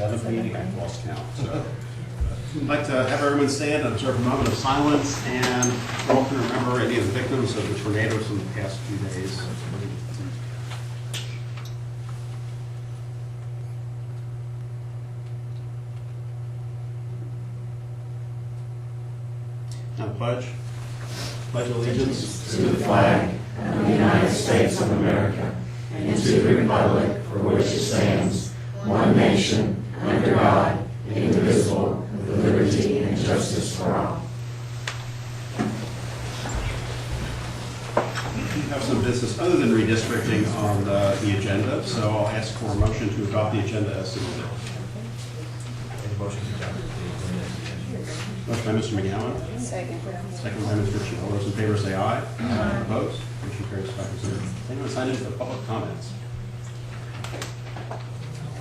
11th meeting, I've lost count. So I'd like to have everyone stand and observe a moment of silence, and we're all going to remember any of the victims of the tornadoes in the past few days. Now pledge. Pledge allegiance to the flag of the United States of America and to the republic for which it stands, one nation, under God, indivisible, with liberty and justice for all. We have some business other than redistricting on the agenda, so I'll ask for a motion to adopt the agenda as submitted. Motion to adopt. Motion by Mr. McGowan. Second. Second by Ms. Ritchie. All those in favor say aye. Aye. Opposed? Motion carries 5-0. Anyone sign in for public comments?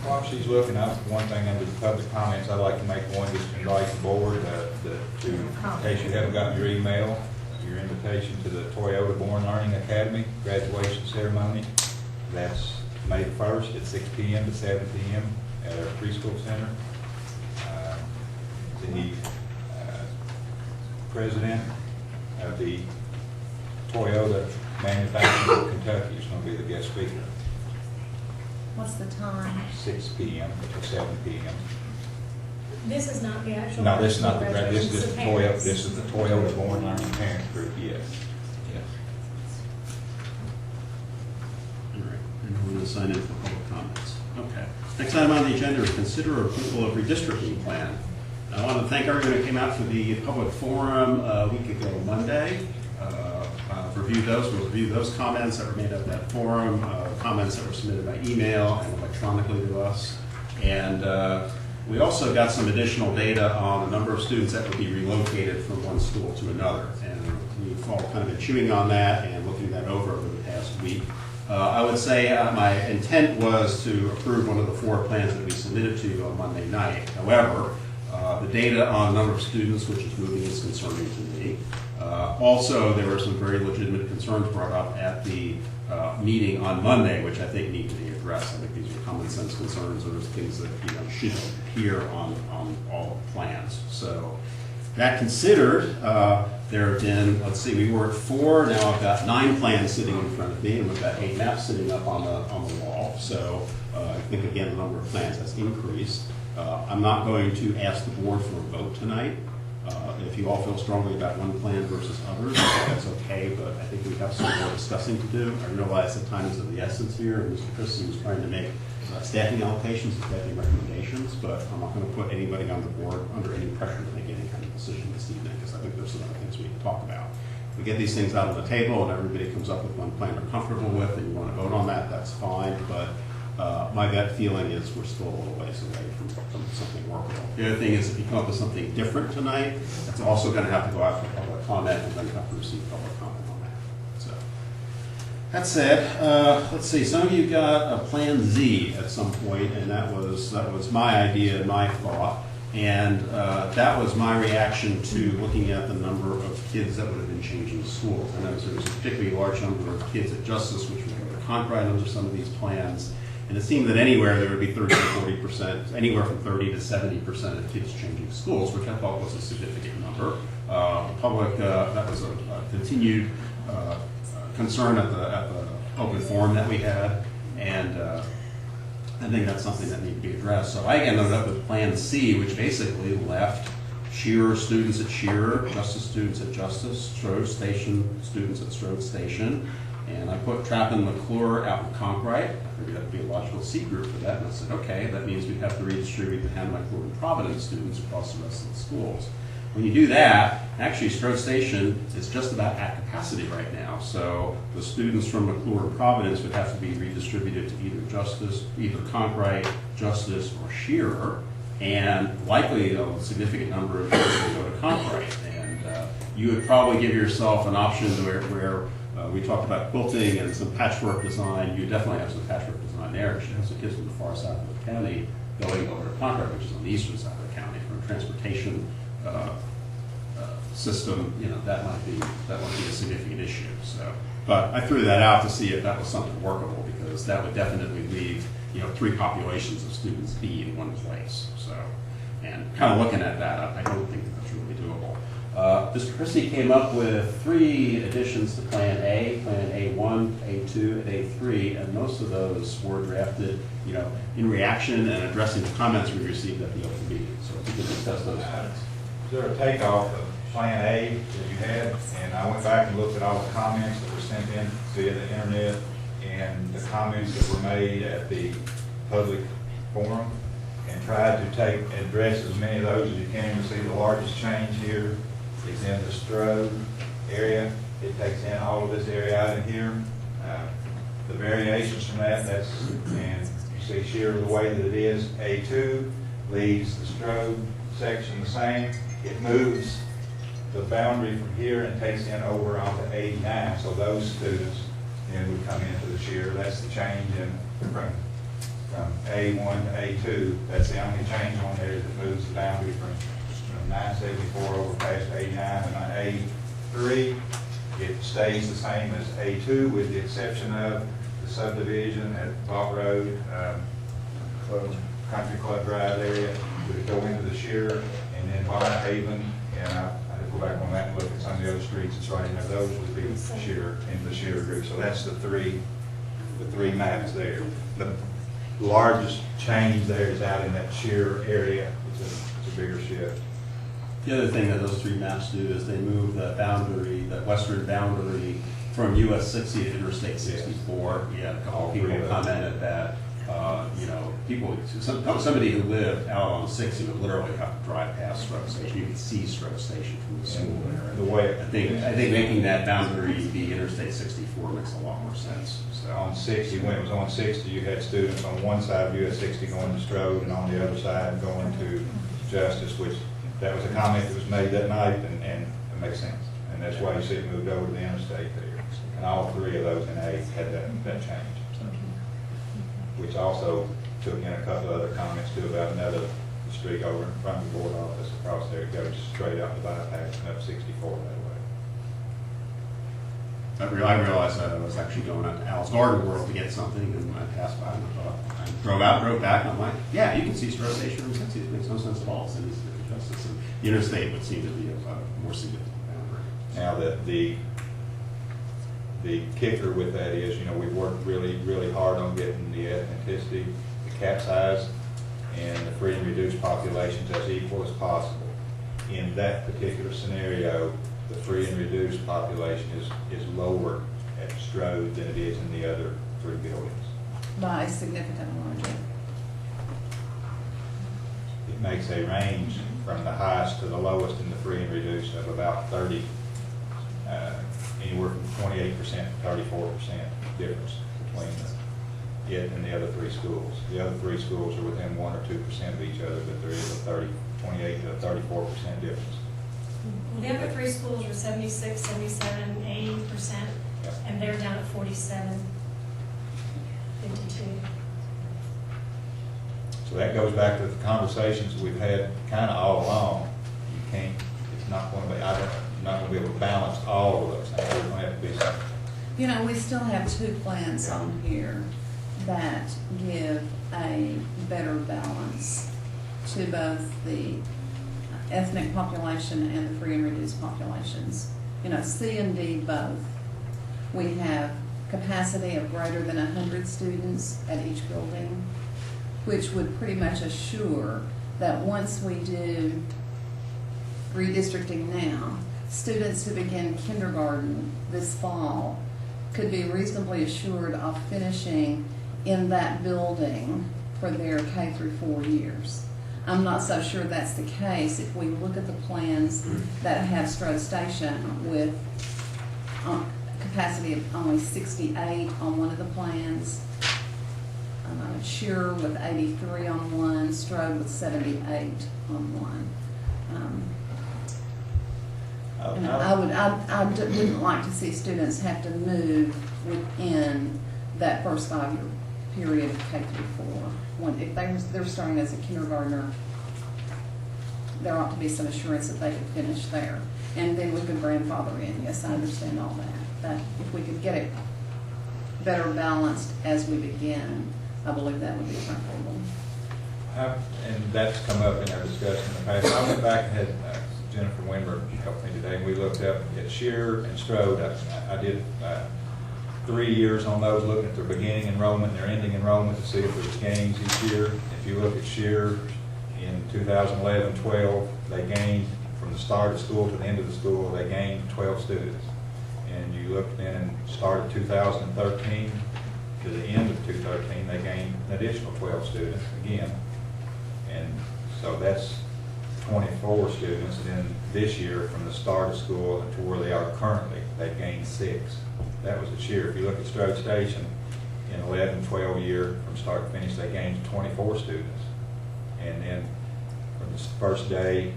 While she's looking up, one thing under the public comments, I'd like to make one, just invite the board to, in case you haven't gotten your email, your invitation to the Toyota Born Learning Academy graduation ceremony. That's May 1st at 6 p.m. to 7 p.m. at our preschool center. The president of the Toyota manufacturer of Kentucky is going to be the guest speaker. What's the time? 6 p.m. to 7 p.m. This is not the actual. No, this is not the grad. This is graduation, just the so Toyota. parents. This is the Toyota Born Learning Parent Group. Yes. Yes. All right. Anyone will sign in for public comments? Okay. Next item on the agenda is consider approval of redistricting plan. I want to thank everyone who came out for the public forum a week ago Monday. We'll review those comments that were made at that forum, comments that were submitted by email and electronically to us. And we also got some additional data on the number of students that would be relocated from one school to another. And we've all kind of been chewing on that and looking that over the past week. I would say my intent was to approve one of the 4 plans that we submitted to you on Monday night. However, the data on number of students, which is moving, is concerning to me. Also, there were some very legitimate concerns brought up at the meeting on Monday, which I think need to be addressed. I think these are common sense concerns, or things that should appear on all plans. So, that considered, there have been, let's see, we were at 4. Now I've got 9 plans sitting in front of me, and we've got 8 maps sitting up on the wall. So, I think again the number of plans has increased. I'm not going to ask the board for a vote tonight. If you all feel strongly about one plan versus others, I think that's okay, but I think we have some more discussing to do. I realize that time is of the essence here, and Mr. Christensen is trying to make staffing allocations and staffing recommendations, but I'm not going to put anybody on the board under any pressure to make any kind of decision this evening, because I think there's some other things we need to talk about. We get these things out on the table, and everybody comes up with one plan they're comfortable with, and you want to vote on that, that's fine, but my gut feeling is we're still a little ways away from something workable. The other thing is if you come up with something different tonight, that's also going to have to go out for public comment, and then you have to receive public comment on that. So that said, let's see. Some of you got a Plan Z at some point, and that was my idea, my thought, and that was my reaction to looking at the number of kids that would have been changing schools. I noticed there was a particularly large number of kids at Justice, which would go to Concord under some of these plans. And it seemed that anywhere there would be 30 to 40%, anywhere from 30 to 70% of kids changing schools, which I thought was a significant number. The public, that was a continued concern at the open forum that we had, and I think that's something that needs to be addressed. So I ended up with Plan C, which basically left Shearer students at Shearer, Justice students at Justice, Strode Station students at Strode Station, and I put Trappin McClure out in Conkright. I figured that would be a logical C group for that, and I said, okay, that means we'd have to redistribute the Hannah McClure and Providence students across the rest of the schools. When you do that, actually Strode Station is just about at capacity right now, so the students from McClure and Providence would have to be redistributed to either Justice, either Conkright, Justice, or Shearer, and likely a significant number of kids would go to Conkright. And you would probably give yourself an option where we talked about quilting and some patchwork design. You definitely have some patchwork design there. You should have some kids from the far south of the county going over to Concord, which is on the eastern side of the county. From a transportation system, that might be a significant issue. So, but I threw that out to see if that was something workable, because that would definitely leave three populations of students be in one place. So, and kind of looking at that, I don't think that's really doable. Mr. Christie came up with 3 additions to Plan A, Plan A1, A2, and A3, and most of those were drafted, in reaction and addressing the comments we received at the open meeting. So if we could discuss those comments. Is there a takeoff of Plan A that you had? And I went back and looked at all the comments that were sent in via the internet and the comments that were made at the public forum, and tried to address as many of those as you can. You see the largest change here is in the Strode area. It takes in all of this area out in here. The variations from and you see here the way that it is. A2 leaves the Strode section the same. It moves the boundary from here and takes in over onto 89. So those students then would come into the shear. That's the change from A1 to A2. That's the only change on there that moves the boundary from 974 over past 89. And on A3, it stays the same as A2 with the exception of the subdivision at Vault Road, Country Club Drive area would go into the shear, and then Bonnet Haven, and I had to go back on that and look at some of the other streets that's right in there. Those would be shear in the shear group. So that's the three maps there. The largest change there is out in that shear area. It's a bigger shift. The other thing that those 3 maps do is they move the boundary, the western boundary, from US 60 to Interstate 64. We had a couple of people commented that, somebody who lived out on 60 would literally have to drive past Stroke Station. You could see Stroke Station from the school there. The way I think making that boundary be Interstate 64 makes a lot more sense. So on 60, when it was on 60, you had students on one side of US 60 going to Strode, and on the other side going to Justice, which that was a comment that was made that night, and it makes sense. And that's why you see it moved over to the interstate there. And all 3 of those in A had that change. Which also took in a couple of other comments too about another street over in front of the board office across there. It goes straight up the bypass and up 64 that way. I realized that I was actually going out to Al's Garden World to get something, and I passed by and I thought, I drove back, and I'm like, yeah, you can see Stroke Station from 60. It makes no sense at all. So Justice and the interstate would seem to be a more significant boundary. Now the kicker with that is, we've worked really, really hard on getting the ethnicity, the cap size, and the free and reduced populations as equal as possible. In that particular scenario, the free and reduced population is lower at Strode than it is in the other 3 buildings. By a significant margin. It makes a range from the highest to the lowest in the free and reduced of about 30, anywhere from 28% to 34% difference between it and the other 3 schools. The other 3 schools are within 1 or 2% of each other, but there is a 28 to 34% difference. The other 3 schools are 76, 77, 80%, Yep. and they're down at 47, 52. So that goes back to the conversations we've had kind of all along. You can't, it's not going to be, you're not going to be able to balance all of those things. There's going to have to be some. We still have 2 plans on here that give a better balance to both the ethnic population and the free and reduced populations. C and D both. We have capacity of greater than 100 students at each building, which would pretty much assure that once we do redistricting now, students who begin kindergarten this fall could be reasonably assured of finishing in that building for their K through 4 years. I'm not so sure that's the case if we look at the plans that have Strode Station with capacity of only 68 on one of the plans, Shearer with 83 on one, Strode with 78 on one. And I wouldn't like to see students have to move within that first 5-year period of K through 4. If they're starting as a kindergartner, there ought to be some assurance that they could finish there. And then we could grandfather in. Yes, I understand all that. But if we could get it better balanced as we begin, I believe that would be preferable. And that's come up in our discussion in the past. I went back and had Jennifer Winberg help me today, and we looked up at Shear and Strode. I did 3 years on those, looking at their beginning enrollment and their ending enrollment to see if there was gains each year. If you look at Shear in 2011-12, they gained from the start of school to the end of the school, they gained 12 students. And you look then and start of 2013 to the end of 2013, they gained an additional 12 students again. And so that's 24 students. And then this year, from the start of school to where they are currently, they gained 6. That was this year. If you look at Strode Station, in 11-12 year, from start to finish, they gained 24 students. And then from the first day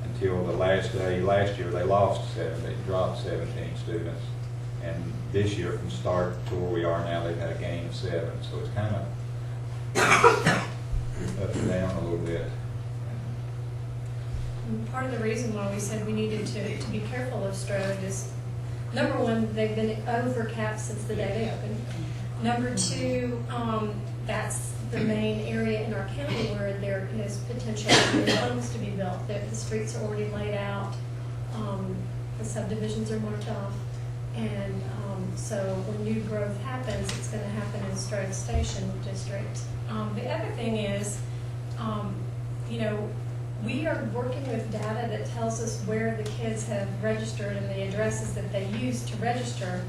until the last day last year, they lost 7. They dropped 17 students. And this year, from start to where we are now, they've had a gain of 7. So it's kind of up and down a little bit. And part of the reason why we said we needed to be careful of Strode is, number one, they've been over capped since the day they opened. Number two, that's the main area in our county where there is potential for homes to be built. The streets are already laid out, the subdivisions are marked off, and so when new growth happens, it's going to happen in Strode Station District. The other thing is, you know, we are working with data that tells us where the kids have registered and the addresses that they use to register,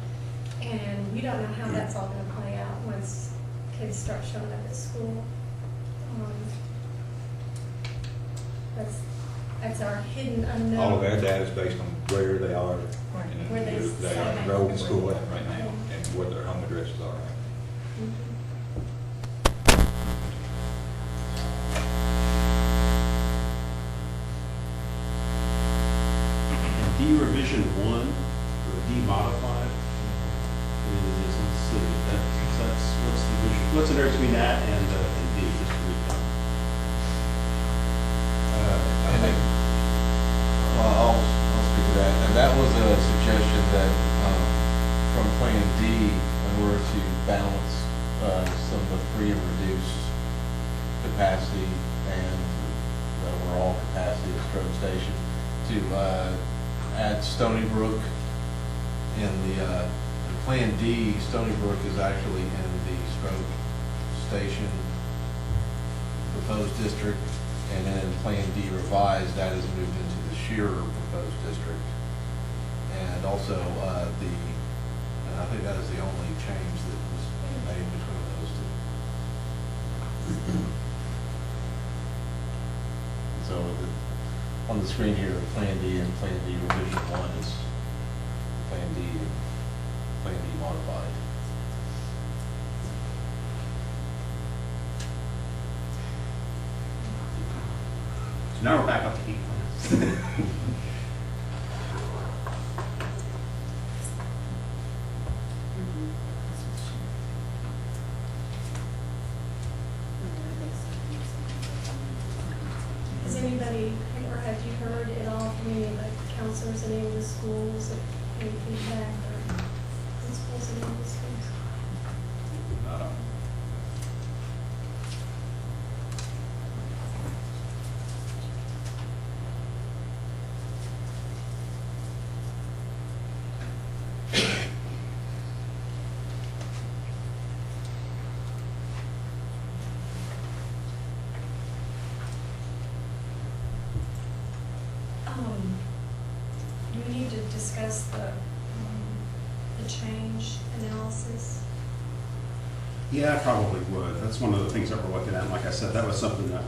and we don't know how that's all going to play out once kids start showing up at school. That's our hidden unknown. All of our data is based on where they are, and Where they are enrolled in school at right now, and what their home addresses are. D revision 1 or D modified. I mean, let's see, that's what's the difference between that and D? Just to recap. I think Well, I'll speak to that. And that was a suggestion that from Plan D, in order to balance some of the free and reduced capacity and the overall capacity of Strode Station, to add Stony Brook in the Plan D. Stony Brook is actually in the Strode Station proposed district, and then Plan D revised, that is moved into the Shearer proposed district. And also and I think that is the only change that was made between those two. So on the screen here, Plan D and Plan D revision 1 is Plan D and Plan D modified. So now we're back up to D plans. Has anybody, or have you heard at all from any of the counselors in any of the schools, any feedback or principals in any of the schools? not on. Do we need to discuss the change analysis? Yeah, I probably would. That's one of the things that we're looking at. And like I said, that was something that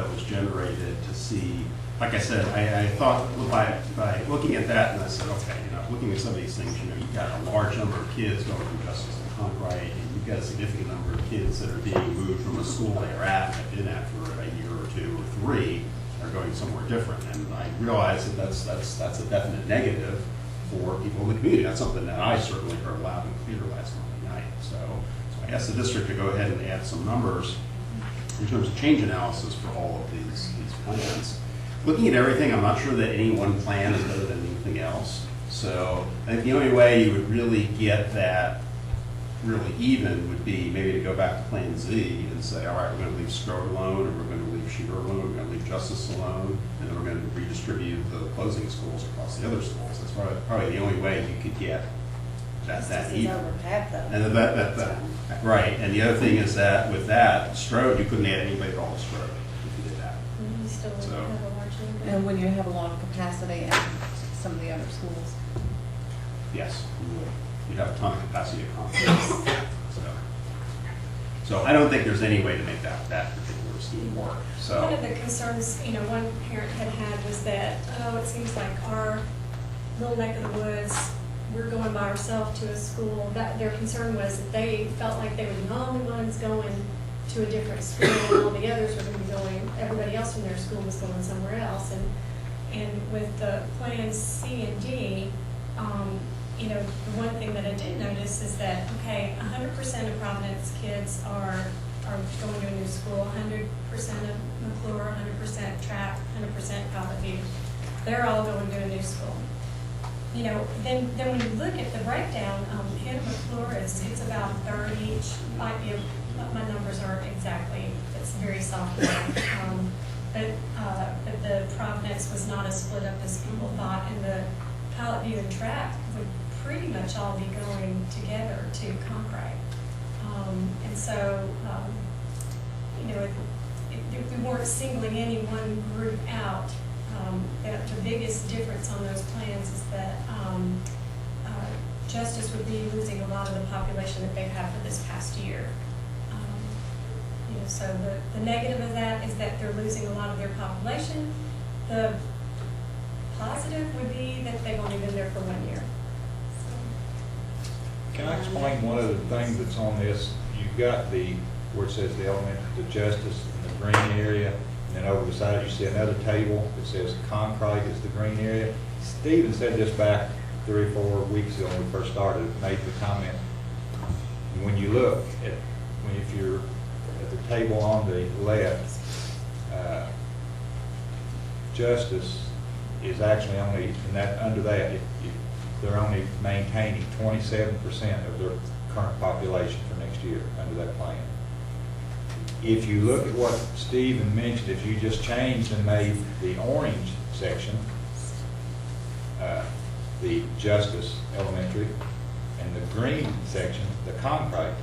was generated to see. Like I said, I thought by looking at that, and I said, okay, looking at some of these things, you've got a large number of kids going from Justice and Conkright, and you've got a significant number of kids that are being moved from a school they're at, have been at for a year or 2 or 3, are going somewhere different. And I realize that that's a definite negative for people in the community. That's something that I certainly heard loud and clear last Monday night. So I asked the district to go ahead and add some numbers in terms of change analysis for all of these plans. Looking at everything, I'm not sure that any one plan is better than anything else. So I think the only way you would really get that really even would be maybe to go back to Plan Z and say, all right, we're going to leave Strode alone, or we're going to leave Sheeter alone, we're going to leave Justice alone, and then we're going to redistribute the closing schools across the other schools. That's probably the only way you could get that even. And right, and the other thing is that with that, Strode, you couldn't add anybody at all to Strode if you did that. You still So- have a large number. And when you have a lot of capacity at some of the other schools. Yes, you have a ton of capacity to accommodate. So I don't think there's any way to make that particular scheme work, so. One of the concerns, one parent had was that, it seems like our little neck of the woods, we're going by ourselves to a school. That their concern was that they felt like they were the only ones going to a different school, and all the others were going to be going, everybody else from their school was going somewhere else. And with the plans C and D, the one thing that I did notice is that, okay, 100% of Providence kids are going to a new school, 100% of McClure, 100% Trapp, 100% College View. They're all going to a new school. Then when you look at the breakdown, Hannah McClure it's about a third each. Might be my numbers aren't exactly. It's very soft. But the Providence was not as split up as people thought, and the Pilot View and Trapp would pretty much all be going together to Concrete. And so, if we weren't singling any one group out, the biggest difference on those plans is that Justice would be losing a lot of the population that they've had for this past year. So the negative of that is that they're losing a lot of their population. The positive would be that they've only been there for 1 year. Can I explain one of the things that's on this? You've got where it says the elementary, the Justice in the green area, and then over the side you see another table that says Concrete is the green area. Stephen said this back 3 or 4 weeks ago when we first started, made the comment. When you look at, if you're at the table on the left, Justice is actually only, under that, they're only maintaining 27% of their current population for next year under that plan. If you look at what Stephen mentioned, if you just changed and made the orange section the Justice Elementary, and the green section the Concrete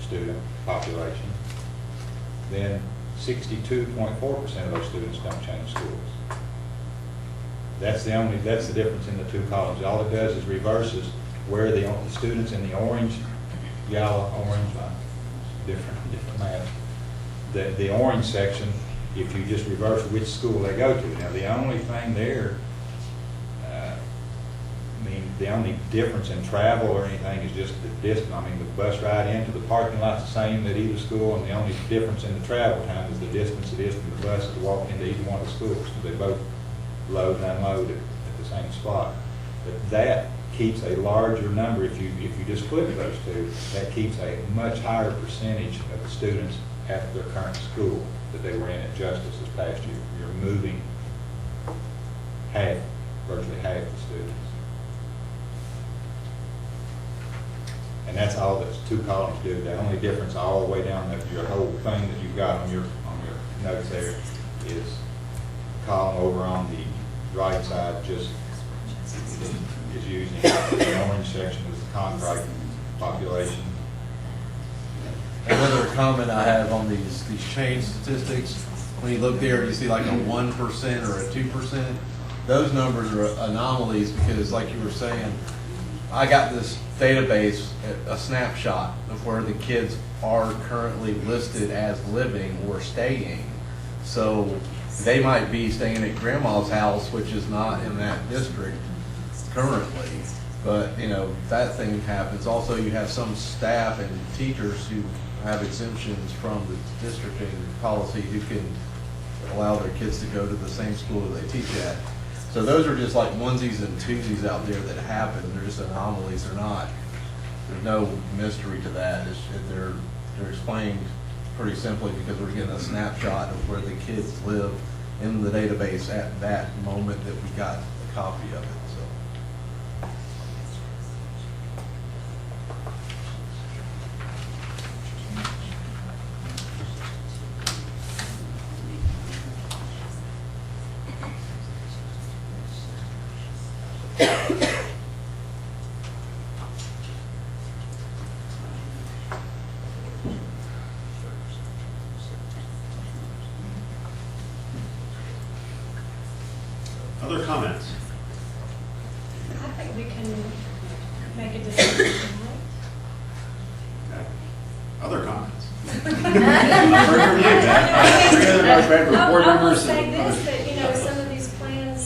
student population, then 62.4% of those students don't change schools. That's the difference in the two columns. All it does is reverses where the students in the orange, yellow, orange, different math. The orange section, if you just reverse which school they go to. Now the only thing there, the only difference in travel or anything is just the distance. The bus ride into the parking lot's the same at either school, and the only difference in the travel time is the distance it is from the bus to walk into either one of the schools. So they both load and unload at the same spot. But that keeps a larger number. If you just flip those two, that keeps a much higher percentage of the students at their current school that they were in at Justice this past year. You're moving virtually half the students. And that's all those two columns do. The only difference all the way down your whole thing that you've got on your notes there is column over on the right side just is using the orange section as the Concrete population. Another comment I have on these change statistics, when you look there, you see like a 1% or a 2%. Those numbers are anomalies because, like you were saying, I got this database, a snapshot of where the kids are currently listed as living or staying. So they might be staying at grandma's house, which is not in that district currently. But, that thing happens. Also, you have some staff and teachers who have exemptions from the districting policy who can allow their kids to go to the same school that they teach at. So those are just like onesies and twosies out there that happen. They're just anomalies. There's no mystery to that. They're explained pretty simply because we're getting a snapshot of where the kids live in the database at that moment that we got a copy of it. Other comments? I think we can make a decision tonight. Okay. Other comments? I've heard from you, Beth. Three other board I will members say and this, others. that, some of these plans,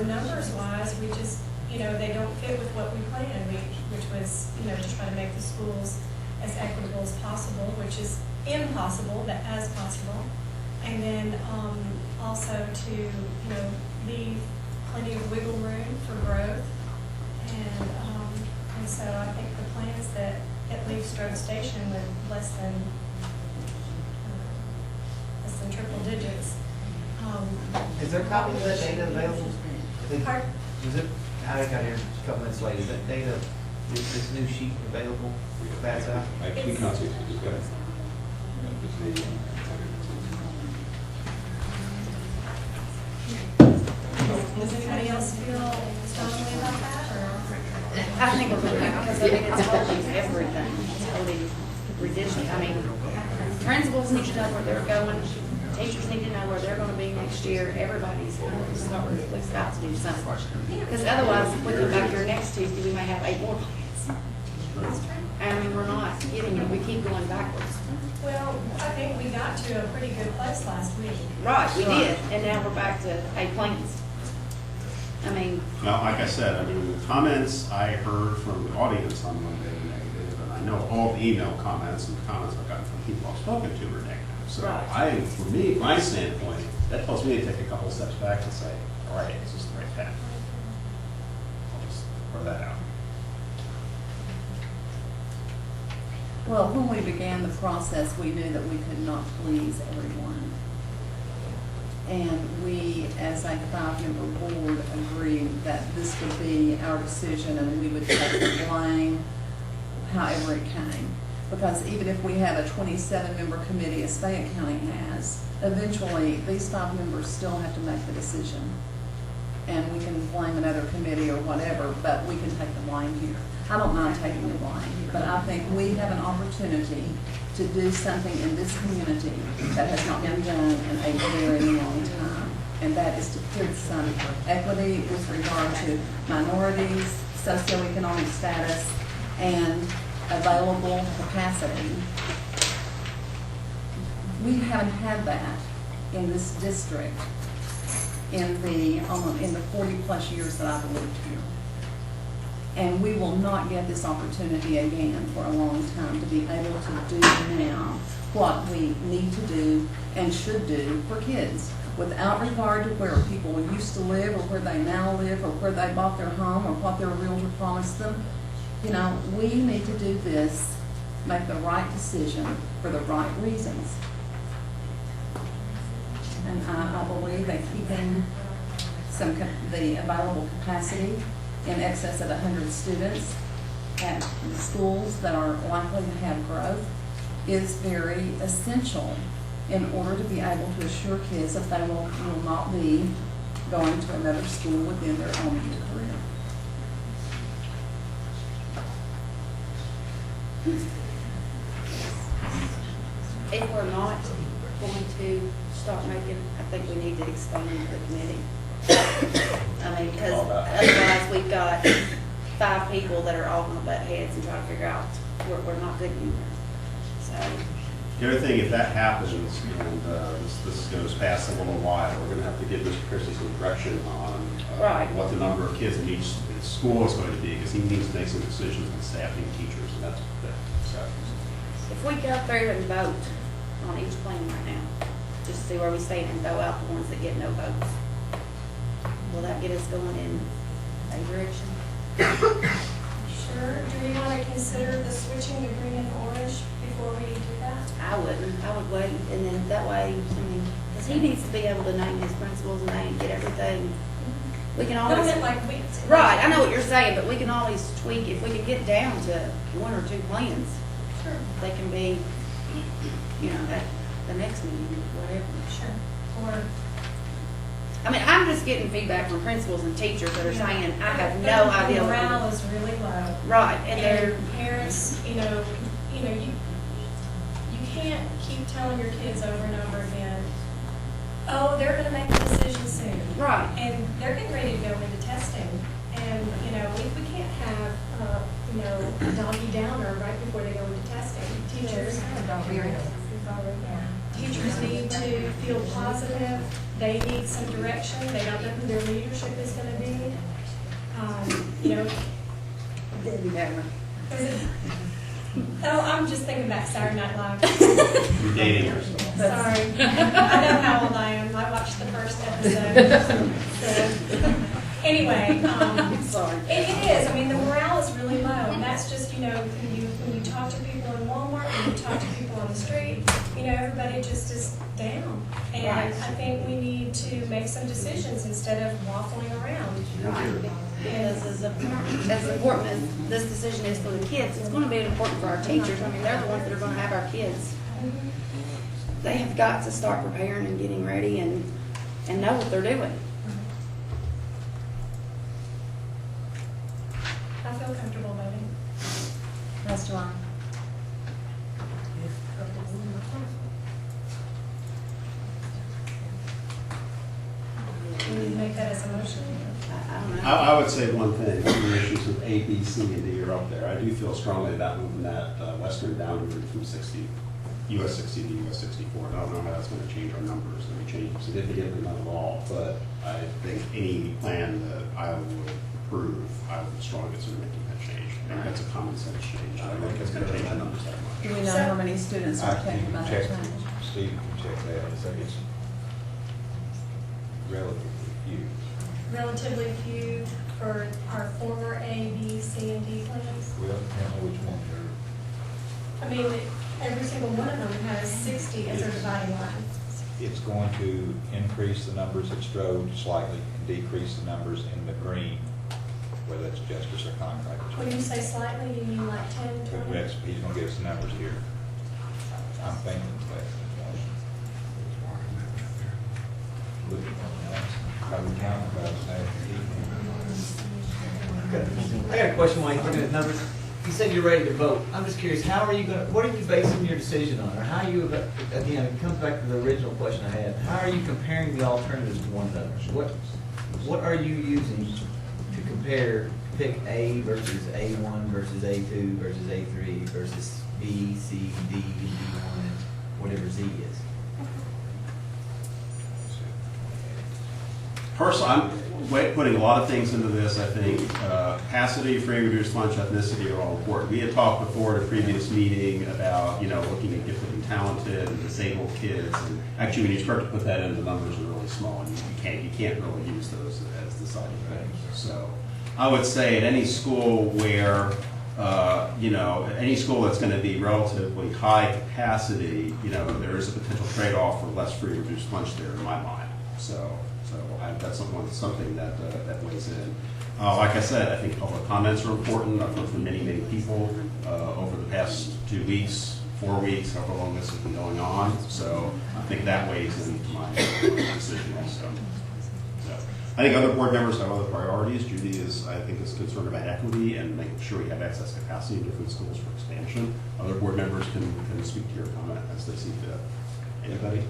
numbers wise, we just, they don't fit with what we planned, which was, to try to make the schools as equitable as possible, which is impossible, but as possible. And then, also to, leave plenty of wiggle room for growth. And so I think the plans that leave Strode Station with less than triple digits. Is there a copy of that data available? Pardon? Is it, I got here a couple minutes late, is that data, this new sheet available? That's out? Actually, not six, just got it. Does anybody else feel strongly about that, or? I think we're going to, because it's holding everything, it's holding redistricting. I mean, principals need to know where they're going, teachers need to know where they're going to be next year, everybody's going to got to do something. Because otherwise, if we come back here next Tuesday, we may have 8 more plans. I mean, we're not getting it, we keep going backwards. Well, I think we got to a pretty good place last week. Right, we did, and now we're back to 8 plans. I mean, Well, like I said, the comments I heard from the audience on Monday were negative, and I know all the email comments and comments I've gotten from people I've spoken to were negative. So Right. for me, my standpoint, that tells me to take a couple steps back and say, all right, is this the right path? I'll just throw that out. Well, when we began the process, we knew that we could not please everyone. And we, as a 5-member board, agreed that this would be our decision and we would take the blame however it came. Because even if we have a 27-member committee, as Fayette County has, eventually these 5 members still have to make the decision. And we can blame another committee or whatever, but we can take the blame here. I don't mind taking the blame, but I think we have an opportunity to do something in this community that has not been done in a very long time. And that is to put some equity with regard to minorities, socioeconomic status, and available capacity. We haven't had that in this district in the 40-plus years that I've lived here. And we will not get this opportunity again for a long time to be able to do now what we need to do and should do for kids, without regard to where people used to live or where they now live or where they bought their home or what their realtor promised them. We need to do this, make the right decision for the right reasons. And I believe that keeping the available capacity in excess of 100 students at the schools that are likely to have growth is very essential in order to be able to assure kids that they will not be going to another school within their own career. if we're not going to start making, I think we need to expand the committee. I mean, because otherwise we've got 5 people that are all going to butt heads and try to figure out we're not good anymore. So, The other thing, if that happens, and this goes past a little while, we're going to have to give Mr. Christie some direction on Right. what the number of kids in each school is going to be, because he needs to make some decisions on staffing teachers, and that's so. if we go through and vote on each plan right now, just to see where we stand and throw out the ones that get no votes, will that get us going in a direction? Sure. Do we want to consider the switching to green and orange before we do that? I wouldn't. I would wait, and then that way, I mean, because he needs to be able to name his principals and name, get everything. We can always. Don't like we. Right, I know what you're saying, but we can always tweak, if we can get down to 1 or 2 plans, Sure. they can be, at the next meeting, whatever. Sure. Or I mean, I'm just getting feedback from principals and teachers that are saying, I have no idea. The what I'm morale is really low. Right, and they're, And parents, you can't keep telling your kids over and over again, oh, they're gonna make a decision soon. right, And they're getting ready to go into testing. And, we can't have, a doggy downer right before they go into testing. Teachers need to feel positive. They need some direction. They don't know who their leadership is gonna be. Oh, I'm just thinking back Saturday Night Live. You're dating yourself. Sorry. I know how old I am. I watched the first episode. So, anyway, sorry. it is. I mean, the morale is really low. And that's just, when you talk to people in Walmart, when you talk to people on the street, everybody just is down. And Right. I think we need to make some decisions instead of waffling around. Right. Because as important as this decision is for the kids, it's gonna be important for our teachers. I mean, they're the ones that are gonna have our kids. They have got to start preparing and getting ready and know what they're doing. I feel comfortable voting. That's July. We need to make that as a motion. I don't know. I would say one thing, the issues with A, B, C, and D are up there. I do feel strongly about moving that western boundary from US 60 to US 64. And I don't know how that's going to change our numbers. It may change them significantly, not at all. But I think any plan that I would approve, I would strongly consider making that change. I think that's a common sense change. I don't think it's going to change the numbers that much. Do we know how many students I are taking can by check, that change? Steve can check that, it's relatively few. Relatively few for our former A, B, C, and D plans. Well, depending on which one I mean, every single one of them has 60 as their dividing line. it's going to increase the numbers at Strode slightly and decrease the numbers in the green, whether it's justice or contractors. When you say slightly, you mean like 10, 20? He's gonna give us the numbers here. I'm thinking that. How we count about I got a question while you're looking at numbers. You said you're ready to vote. I'm just curious, how are you gonna, what are you basing your decision on? Or how are you, again, it comes back to the original question I had. How are you comparing the alternatives to one another? What are you using to compare, pick A versus A1 versus A2 versus A3 versus B, C, D, and D1, and whatever Z is? Personally, I'm putting a lot of things into this. I think capacity, free and reduced lunch, ethnicity are all important. We had talked before at a previous meeting about, looking at gifted and talented and disabled kids. And actually, when you start to put that in, the numbers are really small, and you can't really use those as deciding factors. So I would say at any school where, any school that's going to be relatively high capacity, there is a potential trade-off for less free and reduced lunch there in my mind. So that's something that weighs in. Like I said, I think public comments are important. I've heard from many, many people over the past 2 weeks, 4 weeks, however long this has been going on. So I think that weighs into my decision also. So I think other board members have other priorities. Judy is concerned about equity and making sure we have excess capacity in different schools for expansion. Other board members can speak to your comment as they see fit. Anybody?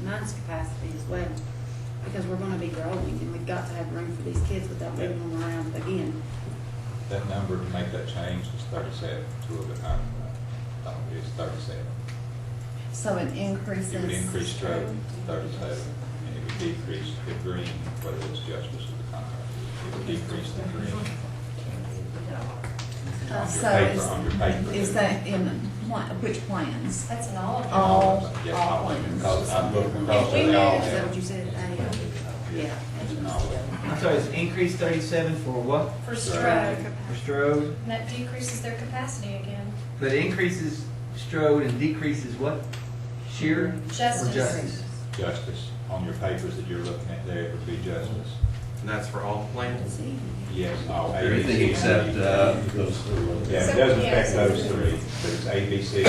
Mine's capacity as well, because we're gonna be growing and we've got to have room for these kids without moving them around again. That number to make that change is 37, two of it, it's 37. So it increases. It would increase Strode to 37, and it would decrease the green, whether it's justice or the contractors. It would decrease the green. On your paper. Is that in which plans? That's in all of them. All Yes, plans. because I looked If across we they all move- Is that have. what you said? Yeah. It's in all of them. I'm sorry, it's increased 37 for what? For Strode, For Strode? and that decreases their capacity again. But it increases Strode and decreases what? Shear? Justice. Or justice? Justice, on your papers that you're looking at there, it would be justice. And that's for all plans? Yes, all A, B, Everything C, except D. those three. Yeah, it doesn't affect those three, but it's A, B, C,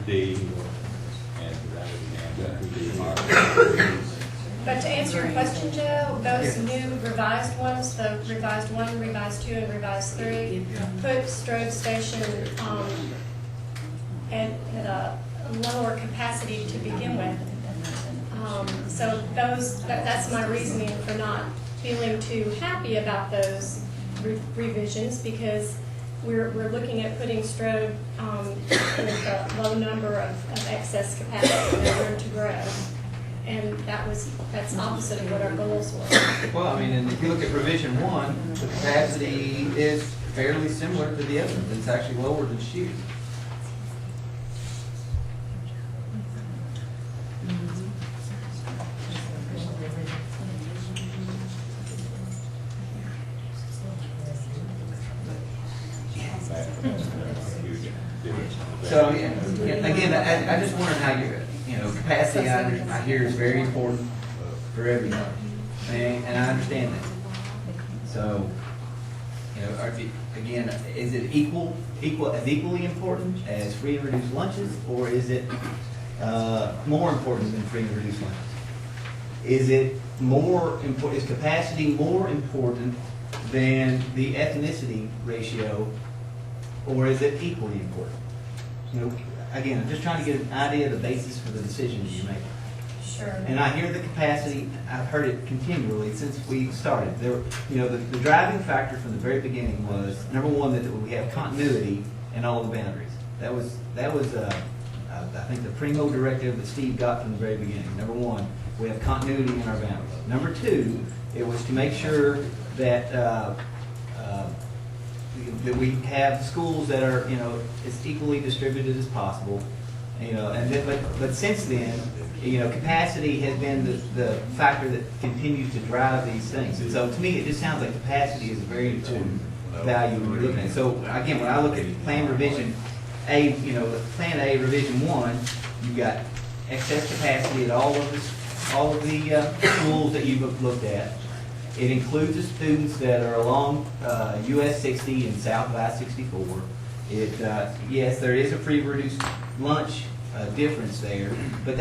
D, and D. But to answer your question, Joe, those new revised ones, the revised 1, revised 2, and revised 3, put Strode Station at a lower capacity to begin with. So that's my reasoning for not feeling too happy about those revisions, because we're looking at putting Strode with a low number of excess capacity and room to grow. And that's opposite of what our goals were. Well, I mean, and if you look at revision 1, the capacity is fairly similar to the other ones. It's actually lower than Shoe. So, again, I just wonder how capacity I hear is very important for everybody, and I understand that. So, again, is it equally important as free and reduced lunches, or is it more important than free and reduced lunches? Is it more important? Is capacity more important than the ethnicity ratio, or is it equally important? Again, I'm just trying to get an idea of the basis for the decisions you make. Sure. And I hear the capacity. I've heard it continually since we started. The driving factor from the very beginning was, number one, that we have continuity in all the boundaries. That was I think the primo directive that Steve got from the very beginning. Number one, we have continuity in our boundaries. Number two, it was to make sure that that we have schools that are as equally distributed as possible. But since then, capacity has been the factor that continues to drive these things. And so to me, it just sounds like capacity is a very important value when we're looking at it. So again, when I look at Plan Revision A, Plan A Revision 1, you've got excess capacity at all of the schools that you've looked at. It includes the students that are along US 60 and south of I-64. Yes, there is a free reduced lunch difference there, but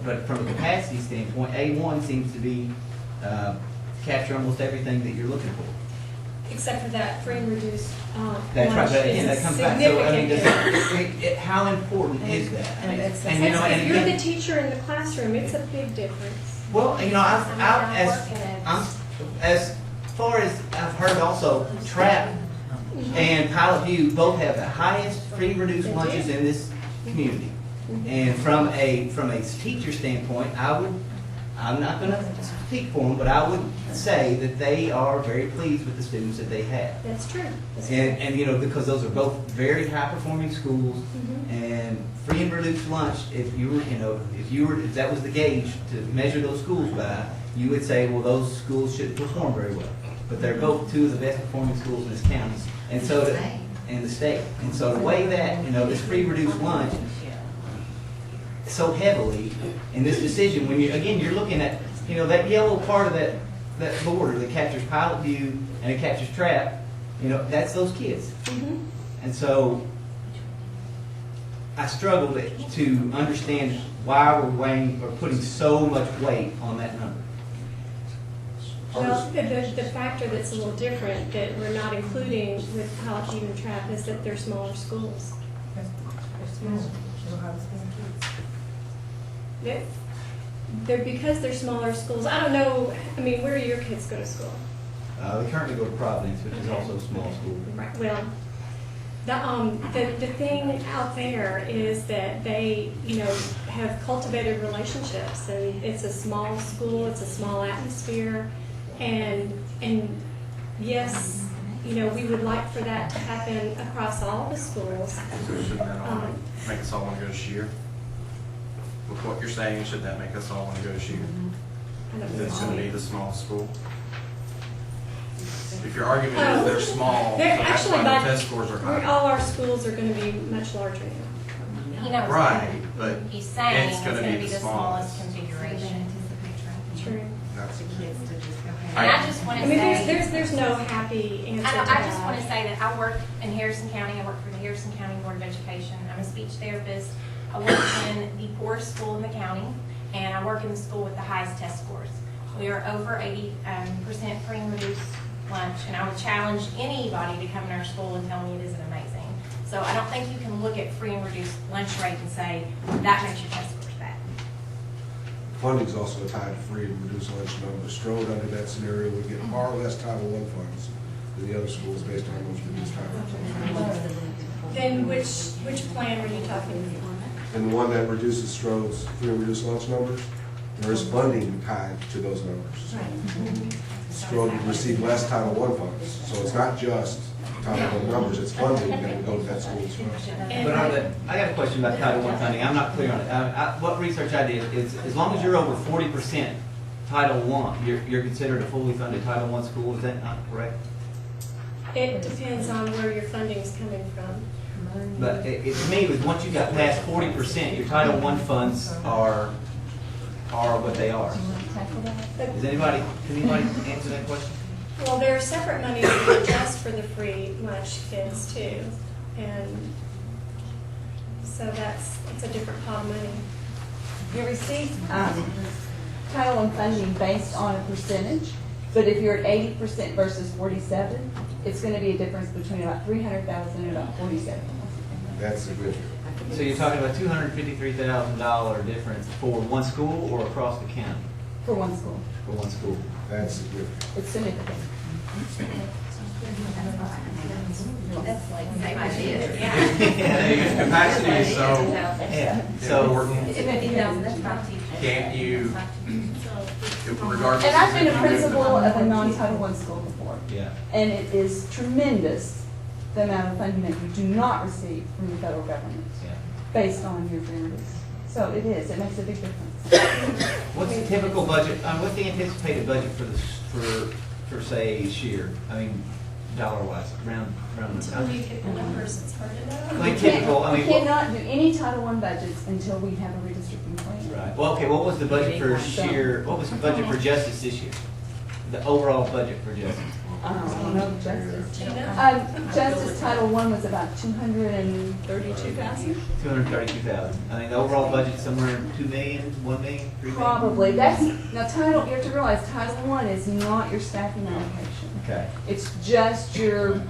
but from a capacity standpoint, A1 seems to be capture almost everything that you're looking for. Except for that free and reduced That's right, lunch but is again, a that comes back. So I mean, how important is that? If you're the teacher in the classroom, it's a big difference. Well, as far as I've heard, also Trapp and Pilot View both have the highest free reduced lunches in this community. And from a teacher standpoint, I'm not going to speak for them, but I would say that they are very pleased with the students that they have. That's true. And because those are both very high performing schools, and free and reduced lunch, if that was the gauge to measure those schools by, you would say, well, those schools should perform very well. But they're both two of the best performing schools in this county, and so in the state. And so the way that this free reduced lunch so heavily in this decision, when you're looking at that yellow part of that border that captures Pilot View and it captures Trapp, that's those kids. And so I struggle to understand why we're putting so much weight on that number. Well, the factor that's a little different that we're not including with Pilot View and Trapp is that they're smaller schools. Because they're smaller schools. I don't know. I mean, where do your kids go to school? They currently go to Providence, which is also a small school. Right. Well, the thing out there is that they have cultivated relationships, and it's a small school. It's a small atmosphere, and yes, we would like for that to happen across all the schools. So shouldn't that all make us all want to go to Shear? With what you're saying, should that make us all want to go to Shear? It's going to be the small school. If your argument is they're small, so that's why the test scores are high. All our schools are going to be much larger now. Right, but He's saying it's going to be the smallest smallest. configuration. True. That's And I just want I to mean, say, there's no happy answer to that. I just want to say that I work in Harrison County. I work for the Harrison County Board of Education. I'm a speech therapist. I work in the poorest school in the county, and I work in the school with the highest test scores. We are over 80% free and reduced lunch, and I would challenge anybody to come in our school and tell me it isn't amazing. So I don't think you can look at free and reduced lunch rate and say, that makes your test scores bad. Funding is also tied to free and reduced lunch numbers. Strode under that scenario would get far less Title I funds than the other schools based on those reduced Title I funds. Then which plan were you talking about? And the one that reduces Strode's free and reduced lunch numbers, there is funding tied to those numbers. Strode would receive less Title I funds, so it's not just Title I numbers, it's funding that would go to that school as well. But I got a question about Title I funding. I'm not clear on it. What research I did is, as long as you're over 40% Title I, you're considered a fully funded Title I school. Is that not correct? It depends on where your funding is coming from. But to me, it was once you got past 40%, your Title I funds are what they are. Can anybody answer that question? Well, there are separate monies that adjust for the free lunch kids too, and so it's a different pot of money. You receive Title I funding based on a percentage, but if you're at 80% versus 47, it's going to be a difference between about 300,000 and about 47. That's significant. So you're talking about $253,000 difference for one school or across the county? For one school. For one school. That's significant. It's significant. That's like the same idea. The capacity is so Yeah. So can't you, regardless. And I've been a principal of a non-Title I school before. yeah. And it is tremendous, the amount of funding that you do not receive from the federal government Yeah. based on your fairness. So it is, it makes a big difference. What's the typical budget? What's the anticipated budget for say this year? I mean, dollar-wise, round Until you get the numbers, it's hard to know. like typical. I We mean, what, cannot do any Title I budgets until we have a redistricting plan. right. Well, okay. What was the budget for sheer? What was the budget for justice this year? The overall budget for justice. No, Justice. Do you know? Justice Title I was about 232,000. 232,000. I mean, the overall budget somewhere 2 million, 1 million, 3 million. Probably. Now you have to realize Title I is not your staffing allocation. Okay. It's just your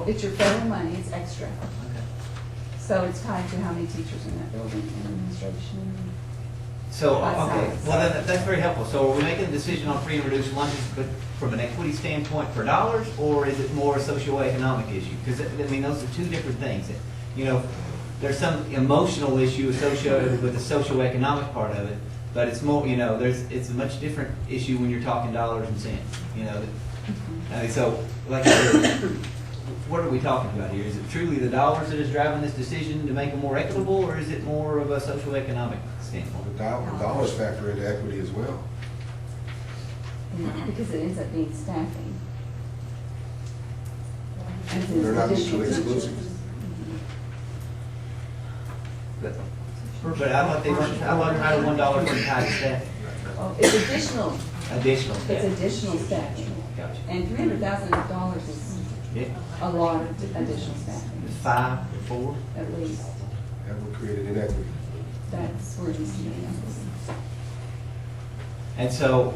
it's your federal money, it's extra. Okay. So it's tied to how many teachers in that building and administration. So, By okay, size. well, that's very helpful. So are we making a decision on free and reduced lunches, but from an equity standpoint for dollars, or is it more a socioeconomic issue? Because, I mean, those are two different things. You know, there's some emotional issue associated with the socioeconomic part of it, but it's more, you know, it's a much different issue when you're talking dollars and cents, you know. I mean, so, like I said, what are we talking about here? Is it truly the dollars that is driving this decision to make it more equitable, or is it more of a socioeconomic standpoint? The dollars factor into equity as well. Because it ends up being staffing. They're not mutually exclusive. But I thought they weren't, I thought Title $1 for entire staffing. It's additional, Additional it's staffing. additional staffing. Gotcha. And $300,000 is Yeah. a lot of additional staffing, It's 5 or 4. at least. That would create inequity. That's where you see it. And so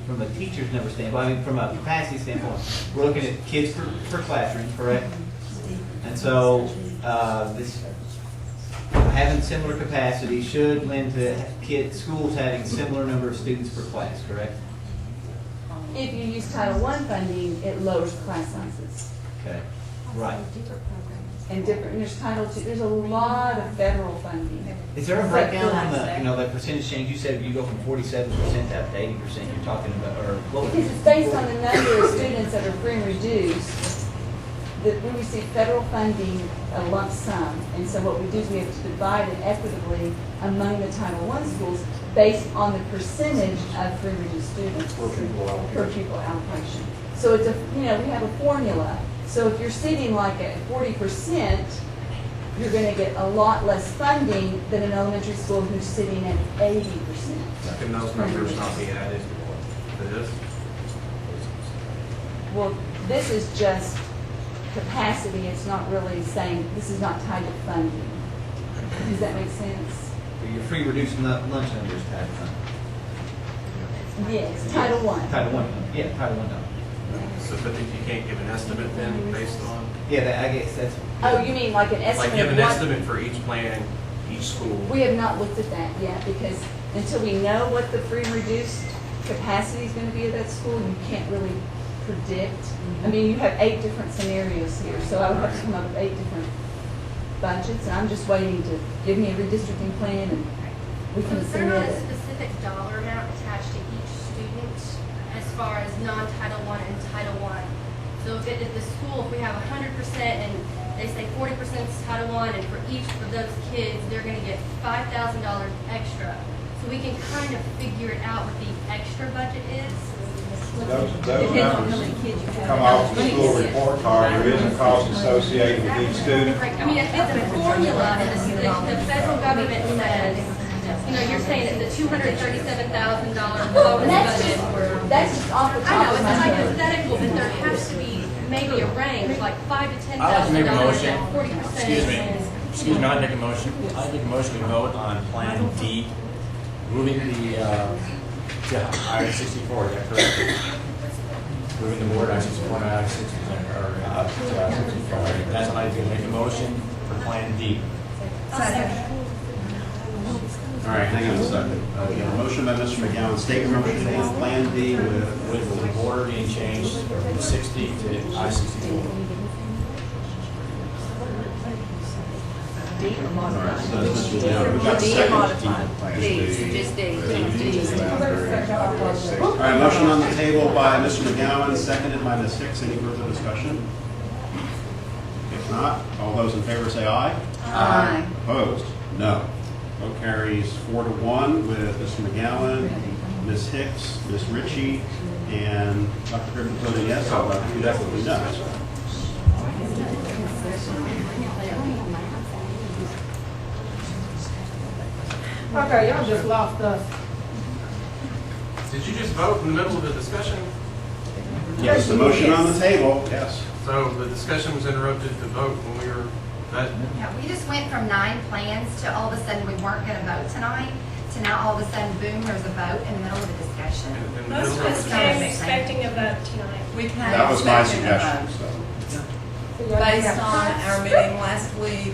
from a teacher's number standpoint, I mean, from a capacity standpoint, we're looking at kids per classroom, correct? And so, this, having similar capacity should lend to schools having similar number of students per class, correct? If you use Title I funding, it lowers class sizes. Okay, right. And there's Title II, there's a lot of federal funding. Is there a breakdown on the, you know, the percentage change? You said you go from 47% up to 80%, you're talking about, or what was Because it's based on the number of students that are free and reduced, that we receive federal funding a lump sum. And so what we do is we have to divide it equitably among the Title I schools based on the percentage of free and reduced students. Per pupil allocation. So it's we have a formula. So if you're sitting like at 40%, you're going to get a lot less funding than an elementary school who's sitting at 80%. Can those numbers not be added to this? Well, this is just capacity. It's not really saying, this is not tied to funding. Does that make sense? Your free reduced lunch numbers tied to something. Yes, Title I. Title I, yeah, Title I number. So, but you can't give an estimate then based on, Yeah, I guess that's. Oh, you mean like an estimate? like give of an what- estimate for each plan, each school? We have not looked at that yet, because until we know what the free and reduced capacity is gonna be at that school, you can't really predict. I mean, you have 8 different scenarios here, so I would have to come up with 8 different budgets, and I'm just waiting to give me a redistricting plan, and we So can is there not submit a it. specific dollar amount attached to each student as far as non-Title I and Title I? So if the school, if we have 100% and they say 40% is Title I, and for each of those kids, they're gonna get $5,000 extra. So we can kind of figure it out what the extra budget is. Those numbers come off the school report card. There is a cost associated with each student. I mean, if it's a formula, and the federal government says, you know, you're saying it's a $237,000 bonus budget. That's just off the I top know, of it's my head. hypothetical, but there has to be maybe a range, like $5,000 to $10,000 I'd like to make a motion. and 40%. Excuse me, I'd make a motion. I'd make a motion to vote on Plan D, moving the, to Item 64, is that correct? Moving the board Item 64 to Item 60, is that correct? To Item 64. That's what I'd do, make a motion for Plan D. All right, hang on a second. We have a motion by Mr. McGowan, statement motion on Plan D With the border being changed from 60 to I-64. All right, so that's Mr. McGowan. Who got the second? All right, motion on the table by Mr. McGowan, seconded by Ms. Hicks. Any further discussion? If not, all those in favor say aye. Aye. Opposed? No. Vote carries 4-1 with Mr. McGowan, Ms. Hicks, Ms. Ritchie, and Dr. Griffin voting yes, so Dr. Udall voting no. Okay, y'all just lost us. Did you just vote in the middle of the discussion? Yes, the motion on the table, yes. So the discussion was interrupted to vote when we were, that, Yeah, we just went from 9 plans to all of a sudden we weren't gonna vote tonight, to now all of a sudden, boom, there's a vote in the middle of a discussion. in the Most middle of of us the came discussion. expecting a vote tonight. We came That was my expecting a suggestion, vote. so. Based on our meeting last week,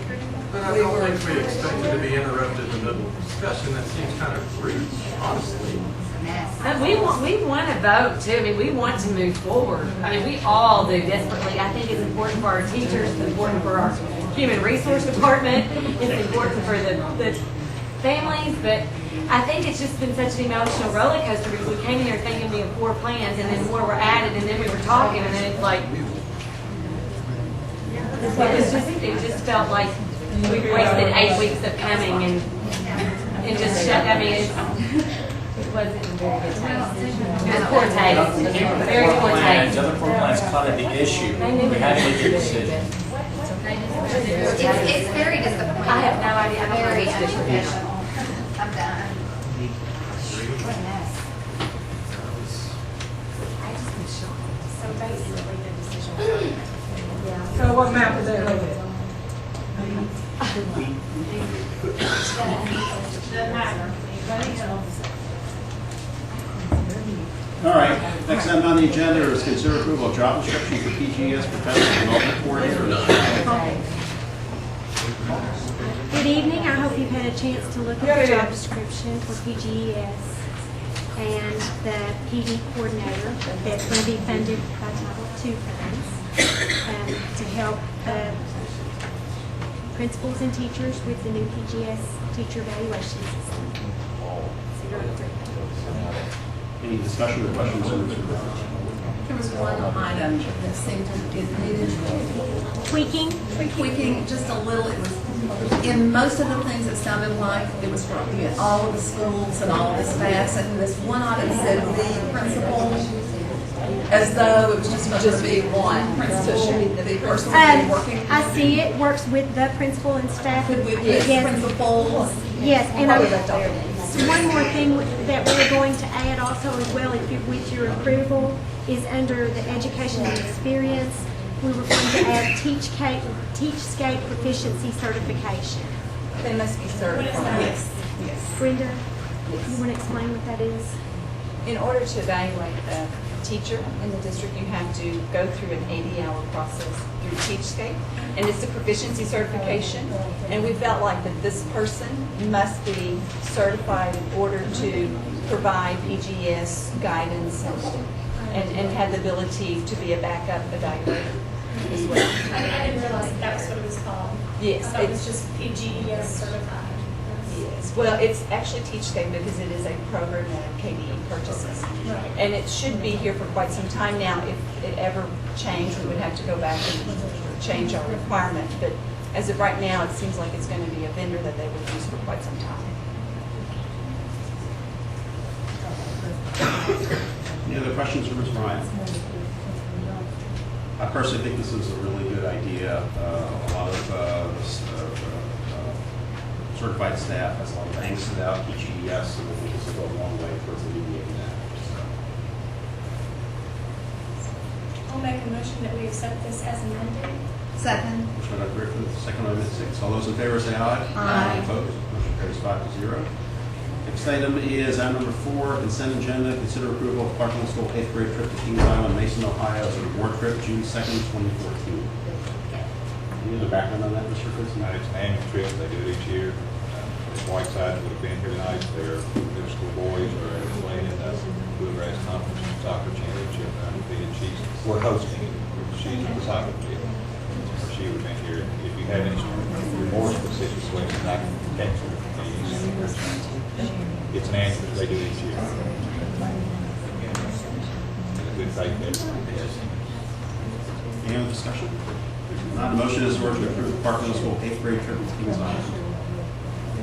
But I don't think we expected to be interrupted in the middle of the discussion. That seems kind of rude, honestly. We want to vote too. I mean, we want to move forward. I mean, we all do desperately. I think it's important for our teachers, it's important for our human resource department, it's important for the families, but I think it's just been such an emotional roller coaster because we came here thinking we had 4 plans and then more were added and then we were talking and then it's like, it just felt like we wasted 8 weeks of coming and just shut, I mean, it wasn't in very good taste. It was poor taste, very poor taste. The other 4 plans clouded the issue. We had to make a decision. It's very disappointing. I have no idea. I don't know Very which district. unprofessional. I'm done. What a mess. So basically, the decision was made. So what map is that look at? The matter. All right, next item on the agenda is consider approval of job description for PGS Professional Development Coordinator. Good evening. I hope you've had a chance to look at the job description for PGES and the PD coordinator that's going to be funded by Title II funds to help the principals and teachers with the new PGS teacher evaluation system. So you're on the Any discussion or questions from Mr. Brown? there was one item that seemed to, it needed tweaking just a little. It was, in most of the things it sounded like it was for all of the schools and all of the staffs, and this one item said the principal, as though it was just supposed to be one principal, the person would be working. I see it works with the principal and staff. Could we put Yes. principals? Yes, and What was that document? one more thing that we're going to add also as well, if you, with your approval, is under the education and experience, we were going to add Teachscape proficiency certification. They must be certified. Yes, yes. Brenda, Yes. you want to explain what that is? In order to evaluate a teacher in the district, you have to go through an 80-hour process through TeachScape, and it's a proficiency certification. And we felt like that this person must be certified in order to provide PGS guidance and have the ability to be a backup evaluator as well. I didn't realize that was what it was called. Yes, I thought it it's- was just PGES certified. Yes, well, it's actually TeachScape because it is a program that KDE purchases. Right. And it should be here for quite some time now. If it ever changed, we would have to go back and change our requirement. But as of right now, it seems like it's going to be a vendor that they would use for quite some time. Any other questions for Ms. Bryant? I personally think this is a really good idea. A lot of certified staff has a lot of angst about PGES, and I think this will go a long way towards alleviating that. I'll make a motion that we accept this as amended. Second. Motion by Dr. Griffin, second by Ms. Six. All those in favor say aye. Aye. Opposed? Motion carries 5-0. Next item is item number 4, consent agenda. Consider approval of Clark Middle School 8th grade trip to Kings Island, Mason, Ohio as a reward trip, June 2nd, 2014. Any other background on that, Mr. Christie? It's an annual trip, they do it each year. Ms. Whiteside would have been here tonight, their middle school boys are playing in the Bluegrass Conference Soccer Championship, undefeated. We're hosting, she's in the soccer field, or she would have been here. If you have any more specific questions, I can text her. It's an annual, they do it each year. Good faith there. Any other discussion? Not, the motion is in order to approve the Clark Middle School 8th grade trip to Kings Island.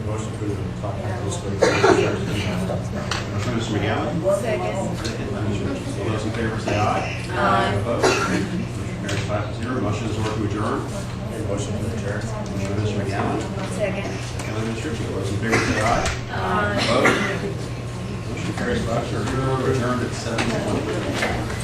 Motion to approve the Clark Middle School. Motion by Mr. McGowan. Second. Second by Ms. Richards. All those in favor say aye. Aye. Opposed? Motion carries 5-0. Motion is in order to adjourn. Motion to adjourn. Motion by Mr. McGowan. Second. Second by Ms. Richards. All those in favor say aye. Aye. Opposed? Motion carries 5-0. Adjourned at 7:20.